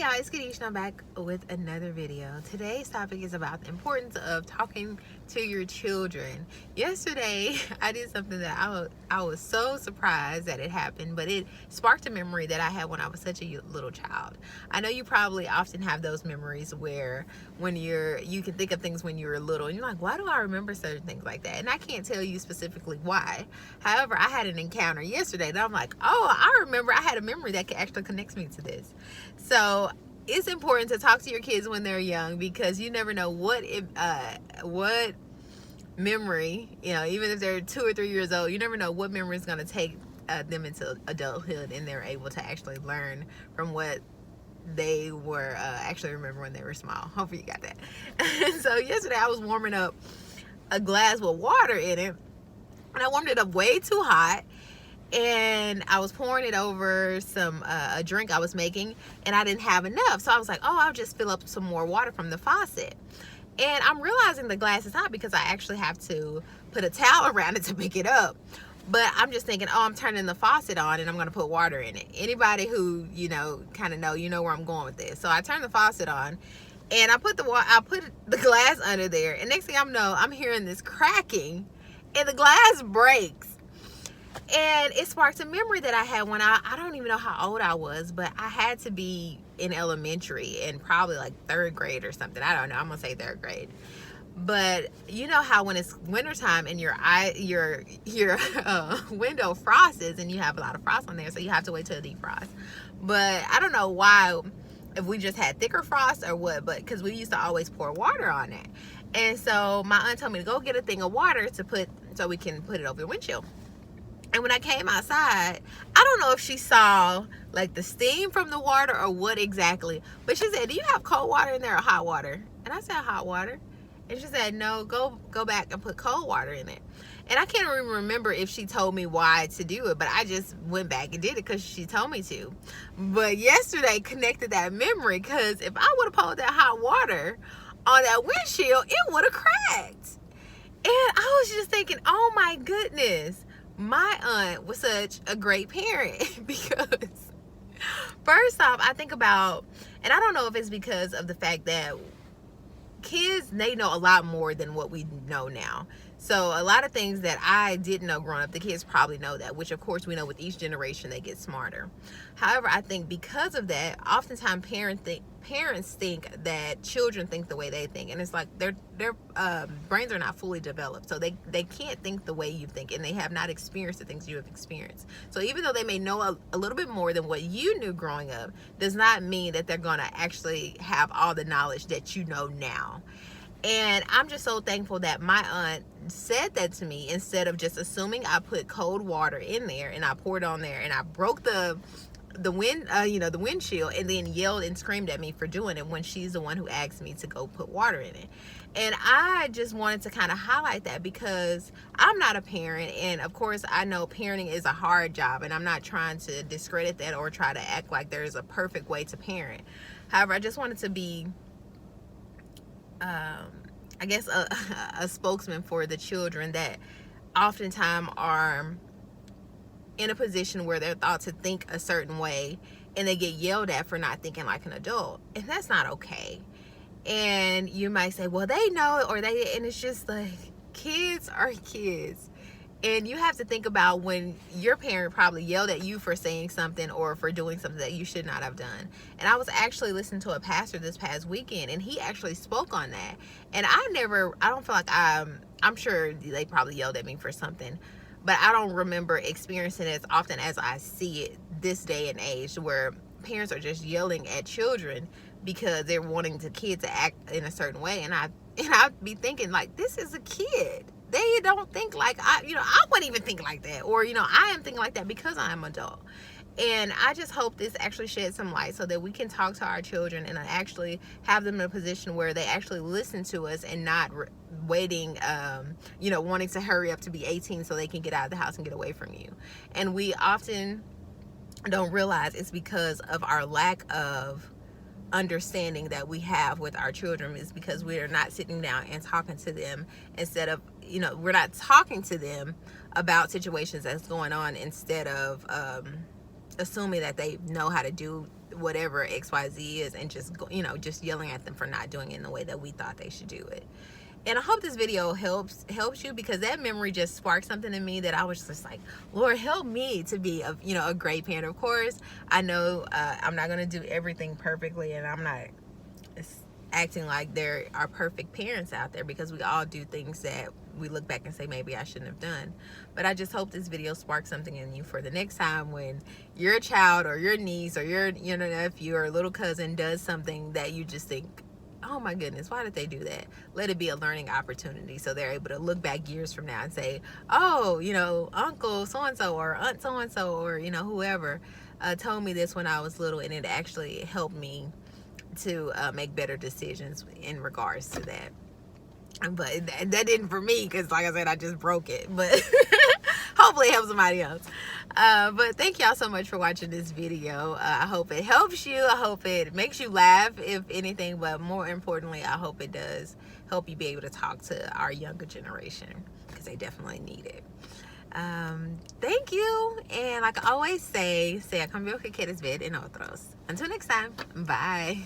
y'all, it's Kadesh and I'm back with another video. Today's topic is about the importance of talking to your children. Yesterday, I did something that I was so surprised that it happened, but it sparked a memory that I had when I was such a little child. I know you probably often have those memories where when you can think of things when you were little and you're like, why do I remember certain things like that? And I can't tell you specifically why. However, I had an encounter yesterday that I'm like, oh, I remember I had a memory that actually connects me to this. So it's important to talk to your kids when they're young, because you never know what memory, even if they're 2 or 3 years old, you never know what memory is going to take them into adulthood, and they're able to actually learn from what they were actually remember when they were small. Hopefully you got that. So yesterday I was warming up a glass with water in it, and I warmed it up way too hot, and I was pouring it over some a drink I was making, and I didn't have enough. So I was like, oh, I'll just fill up some more water from the faucet. And I'm realizing the glass is hot because I actually have to put a towel around it to pick it up. But I'm just thinking, oh, I'm turning the faucet on and I'm going to put water in it. Anybody who, kind of know where I'm going with this. So I turned the faucet on and I put the glass under there. And next thing I know, I'm hearing this cracking and the glass breaks. And it sparked a memory that I had when I don't even know how old I was, but I had to be in elementary and probably like 3rd grade or something. I don't know. I'm going to say 3rd grade. But you know how when it's wintertime and your window frosts and you have a lot of frost on there, so you have to wait till it defrosts. But I don't know why, if we just had thicker frost or what, but because we used to always pour water on it. And so my aunt told me to go get a thing of water so we can put it over the windshield. And when I came outside, I don't know if she saw like the steam from the water or what exactly, but she said, do you have cold water in there or hot water? And I said, hot water. And she said, no, go back and put cold water in it. And I can't even remember if she told me why to do it, but I just went back and did it because she told me to. But yesterday connected that memory, because if I would have poured that hot water on that windshield, it would have cracked. And I was just thinking, oh my goodness, my aunt was such a great parent. Because first off, I think about, and I don't know if it's because of the fact that kids, they know a lot more than what we know now. So a lot of things that I didn't know growing up, the kids probably know that, which of course we know with each generation they get smarter. However, I think because of that, oftentimes parents think that children think the way they think, and it's like their brains are not fully developed, so they can't think the way you think, and they have not experienced the things you have experienced. So even though they may know a little bit more than what you knew growing up, does not mean that they're gonna actually have all the knowledge that you know now. And I'm just so thankful that my aunt said that to me, instead of just assuming I put cold water in there and I poured on there and I broke the windshield, and then yelled and screamed at me for doing it when she's the one who asked me to go put water in it. And I just wanted to kind of highlight that, because I'm not a parent, and of course I know parenting is a hard job, and I'm not trying to discredit that or try to act like there's a perfect way to parent. However, I just wanted to be I guess a spokesman for the children that oftentimes are in a position where they're thought to think a certain way, and they get yelled at for not thinking like an adult, and that's not okay. And you might say, well, they know it, and it's just like, kids are kids. And you have to think about when your parent probably yelled at you for saying something or for doing something that you should not have done. And I was actually listening to a pastor this past weekend, and he actually spoke on that. And I don't feel like I'm sure they probably yelled at me for something, but I don't remember experiencing it as often as I see it this day and age, where parents are just yelling at children because they're wanting the kid to act in a certain way. And I'd be thinking, like, this is a kid. They don't think like I wouldn't even think like that, or I am thinking like that because I am an adult. And I just hope this actually sheds some light so that we can talk to our children and actually have them in a position where they actually listen to us, and not waiting, wanting to hurry up to be 18 so they can get out of the house and get away from you. And we often don't realize it's because of our lack of understanding that we have with our children, is because we are not sitting down and talking to them, instead of we're not talking to them about situations that's going on, instead of assuming that they know how to do whatever XYZ is, and just go, you know, just yelling at them for not doing it in the way that we thought they should do it. And I hope this video helps you, because that memory just sparked something in me that I was just like, Lord, help me to be a, you know, a great parent. Of course, I know I'm not going to do everything perfectly, and I'm not acting like there are perfect parents out there, because we all do things that we look back and say maybe I shouldn't have done. But I just hope this video sparks something in you for the next time when your child or your niece or your, you know, nephew or little cousin does something that you just think, oh my goodness, why did they do that? Let it be a learning opportunity, so they're able to look back years from now and say, oh, you know, Uncle so-and-so or Aunt so-and-so or, you know, whoever told me this when I was little, and it actually helped me to make better decisions in regards to that. But that didn't for me, because like I said, I just broke it. But hopefully it helps somebody else. But thank y'all so much for watching this video. I hope it helps you. I hope it makes you laugh, if anything. But more importantly, I hope it does help you be able to talk to our younger generation, because they definitely need it. Thank you. And like I always say, a cambio que quieres ver en otros. Until next time, bye.